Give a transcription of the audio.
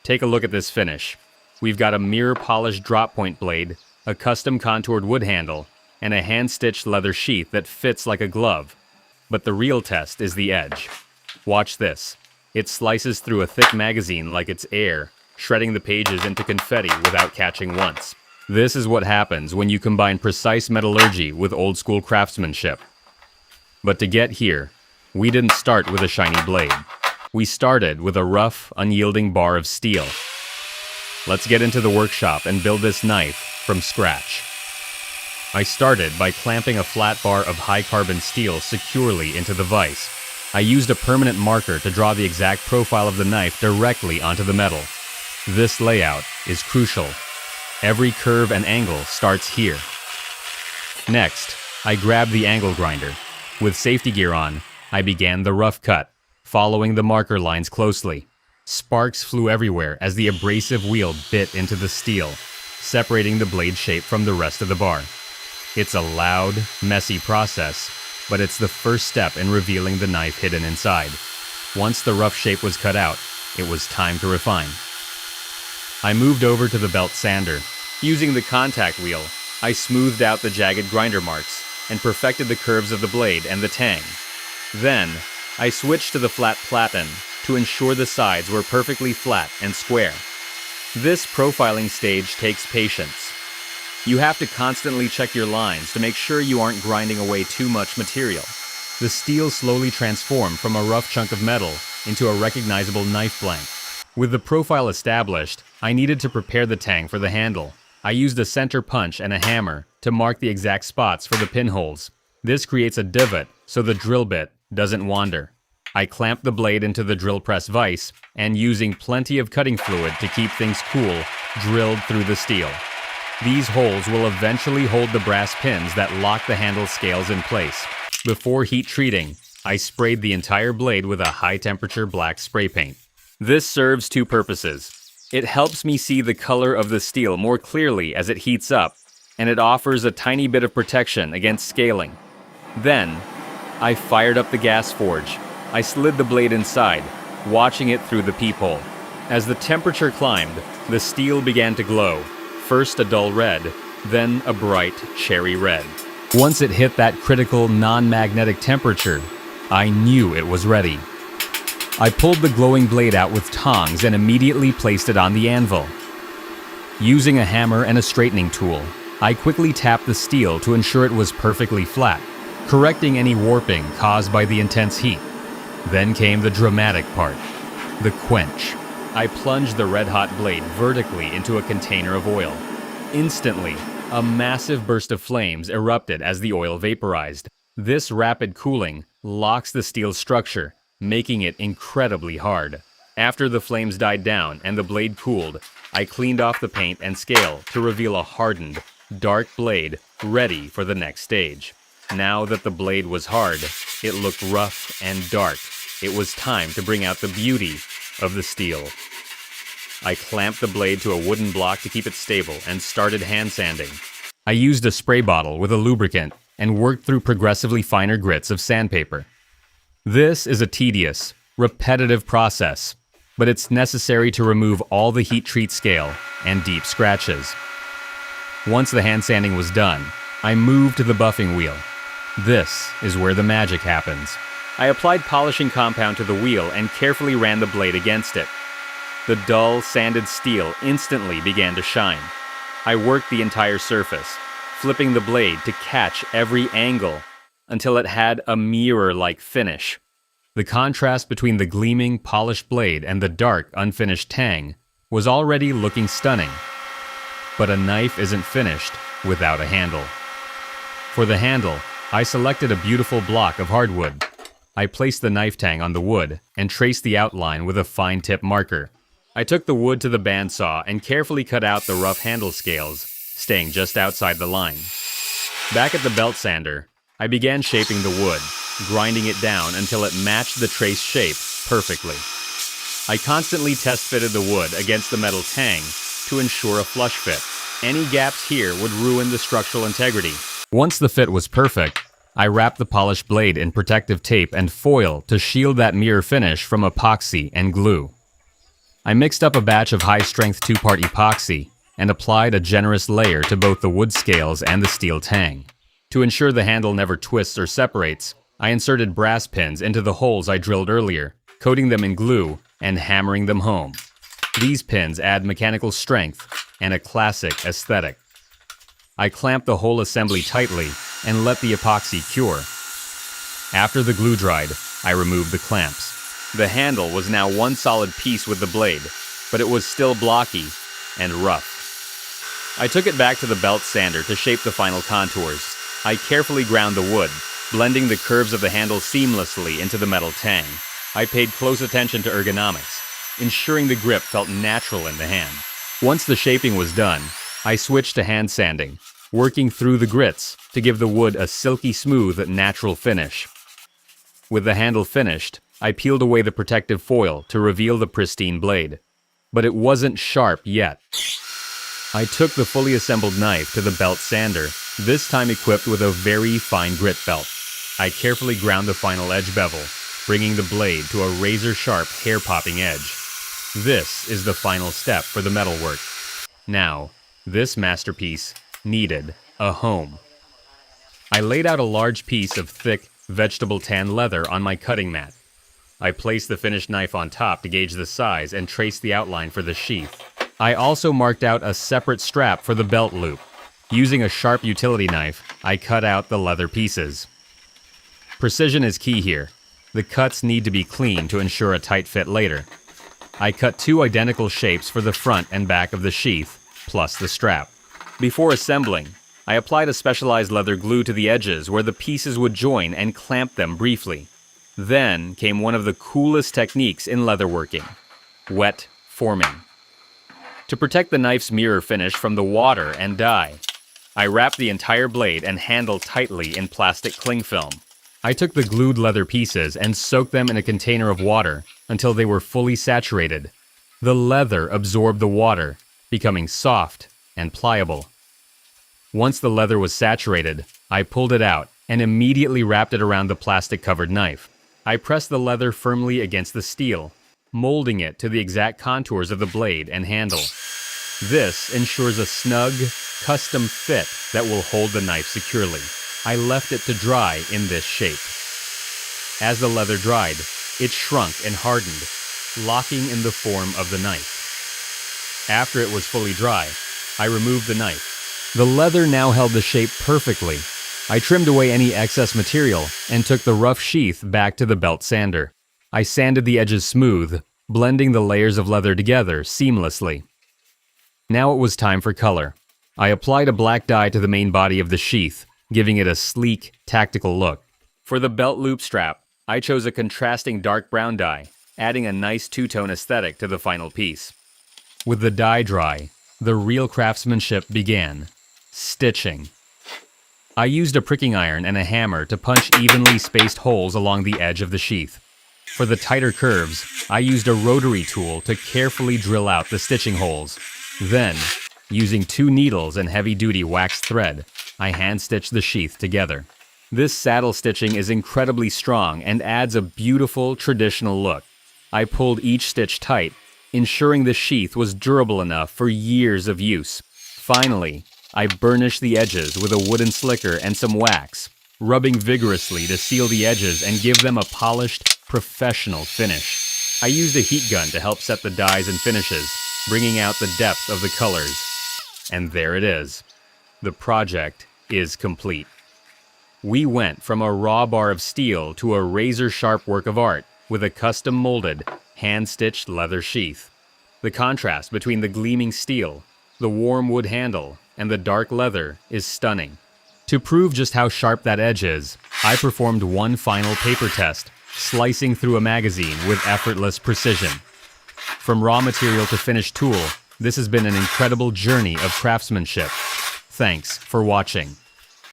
Take a look at this finish. We've got a mirror polished drop point blade, a custom contoured wood handle, and a hand-stitched leather sheath that fits like a glove. But the real test is the edge. Watch this. It slices through a thick magazine like it's air, shredding the pages into confetti without catching once. This is what happens when you combine precise metallurgy with old-school craftsmanship. But to get here, we didn't start with a shiny blade. We started with a rough, unyielding bar of steel. Let's get into the workshop and build this knife from scratch. I started by clamping a flat bar of high-carbon steel securely into the vise. I used a permanent marker to draw the exact profile of the knife directly onto the metal. This layout is crucial. Every curve and angle starts here. Next, I grabbed the angle grinder. With safety gear on, I began the rough cut, following the marker lines closely. Sparks flew everywhere as the abrasive wheel bit into the steel, separating the blade shape from the rest of the bar. It's a loud, messy process, but it's the first step in revealing the knife hidden inside. Once the rough shape was cut out, it was time to refine. I moved over to the belt sander. Using the contact wheel, I smoothed out the jagged grinder marks and perfected the curves of the blade and the tang. Then, I switched to the flat platen to ensure the sides were perfectly flat and square. This profiling stage takes patience. You have to constantly check your lines to make sure you aren't grinding away too much material. The steel slowly transformed from a rough chunk of metal into a recognizable knife blank. With the profile established, I needed to prepare the tang for the handle. I used a center punch and a hammer to mark the exact spots for the pinholes. This creates a divot so the drill bit doesn't wander. I clamped the blade into the drill press vise and, using plenty of cutting fluid to keep things cool, drilled through the steel. These holes will eventually hold the brass pins that lock the handle scales in place. Before heat treating, I sprayed the entire blade with a high-temperature black spray paint. This serves two purposes. It helps me see the color of the steel more clearly as it heats up, and it offers a tiny bit of protection against scaling. Then, I fired up the gas forge. I slid the blade inside, watching it through the peephole. As the temperature climbed, the steel began to glow. First a dull red, then a bright cherry red. Once it hit that critical non-magnetic temperature, I knew it was ready. I pulled the glowing blade out with tongs and immediately placed it on the anvil. Using a hammer and a straightening tool, I quickly tapped the steel to ensure it was perfectly flat, correcting any warping caused by the intense heat. Then came the dramatic part, the quench. I plunged the red-hot blade vertically into a container of oil. Instantly, a massive burst of flames erupted as the oil vaporized. This rapid cooling locks the steel's structure, making it incredibly hard. After the flames died down and the blade cooled, I cleaned off the paint and scale to reveal a hardened, dark blade ready for the next stage. Now that the blade was hard, it looked rough and dark. It was time to bring out the beauty of the steel. I clamped the blade to a wooden block to keep it stable and started hand sanding. I used a spray bottle with a lubricant and worked through progressively finer grits of sandpaper. This is a tedious, repetitive process, but it's necessary to remove all the heat treat scale and deep scratches. Once the hand sanding was done, I moved to the buffing wheel. This is where the magic happens. I applied polishing compound to the wheel and carefully ran the blade against it. The dull, sanded steel instantly began to shine. I worked the entire surface, flipping the blade to catch every angle until it had a mirror-like finish. The contrast between the gleaming, polished blade and the dark, unfinished tang was already looking stunning. But a knife isn't finished without a handle. For the handle, I selected a beautiful block of hardwood. I placed the knife tang on the wood and traced the outline with a fine tip marker. I took the wood to the bandsaw and carefully cut out the rough handle scales, staying just outside the line. Back at the belt sander, I began shaping the wood, grinding it down until it matched the traced shape perfectly. I constantly test-fitted the wood against the metal tang to ensure a flush fit. Any gaps here would ruin the structural integrity. Once the fit was perfect, I wrapped the polished blade in protective tape and foil to shield that mirror finish from epoxy and glue. I mixed up a batch of high-strength 2-part epoxy and applied a generous layer to both the wood scales and the steel tang. To ensure the handle never twists or separates, I inserted brass pins into the holes I drilled earlier, coating them in glue and hammering them home. These pins add mechanical strength and a classic aesthetic. I clamped the whole assembly tightly and let the epoxy cure. After the glue dried, I removed the clamps. The handle was now one solid piece with the blade, but it was still blocky and rough. I took it back to the belt sander to shape the final contours. I carefully ground the wood, blending the curves of the handle seamlessly into the metal tang. I paid close attention to ergonomics, ensuring the grip felt natural in the hand. Once the shaping was done, I switched to hand sanding, working through the grits to give the wood a silky smooth, natural finish. With the handle finished, I peeled away the protective foil to reveal the pristine blade. But it wasn't sharp yet. I took the fully assembled knife to the belt sander, this time equipped with a very fine grit belt. I carefully ground the final edge bevel, bringing the blade to a razor-sharp, hair-popping edge. This is the final step for the metalwork. Now, this masterpiece needed a home. I laid out a large piece of thick, vegetable tan leather on my cutting mat. I placed the finished knife on top to gauge the size and trace the outline for the sheath. I also marked out a separate strap for the belt loop. Using a sharp utility knife, I cut out the leather pieces. Precision is key here. The cuts need to be clean to ensure a tight fit later. I cut 2 identical shapes for the front and back of the sheath, plus the strap. Before assembling, I applied a specialized leather glue to the edges where the pieces would join and clamped them briefly. Then came one of the coolest techniques in leatherworking: wet forming. To protect the knife's mirror finish from the water and dye, I wrapped the entire blade and handle tightly in plastic cling film. I took the glued leather pieces and soaked them in a container of water until they were fully saturated. The leather absorbed the water, becoming soft and pliable. Once the leather was saturated, I pulled it out and immediately wrapped it around the plastic-covered knife. I pressed the leather firmly against the steel, molding it to the exact contours of the blade and handle. This ensures a snug, custom fit that will hold the knife securely. I left it to dry in this shape. As the leather dried, it shrunk and hardened, locking in the form of the knife. After it was fully dry, I removed the knife. The leather now held the shape perfectly. I trimmed away any excess material and took the rough sheath back to the belt sander. I sanded the edges smooth, blending the layers of leather together seamlessly. Now it was time for color. I applied a black dye to the main body of the sheath, giving it a sleek, tactical look. For the belt loop strap, I chose a contrasting dark brown dye, adding a nice two-tone aesthetic to the final piece. With the dye dry, the real craftsmanship began: stitching. I used a pricking iron and a hammer to punch evenly spaced holes along the edge of the sheath. For the tighter curves, I used a rotary tool to carefully drill out the stitching holes. Then, using 2 needles and heavy-duty waxed thread, I hand-stitched the sheath together. This saddle stitching is incredibly strong and adds a beautiful, traditional look. I pulled each stitch tight, ensuring the sheath was durable enough for years of use. Finally, I burnished the edges with a wooden slicker and some wax, rubbing vigorously to seal the edges and give them a polished, professional finish. I used a heat gun to help set the dyes and finishes, bringing out the depth of the colors. And there it is. The project is complete. We went from a raw bar of steel to a razor-sharp work of art with a custom-molded, hand-stitched leather sheath. The contrast between the gleaming steel, the warm wood handle, and the dark leather is stunning. To prove just how sharp that edge is, I performed one final paper test, slicing through a magazine with effortless precision. From raw material to finished tool, this has been an incredible journey of craftsmanship. Thanks for watching.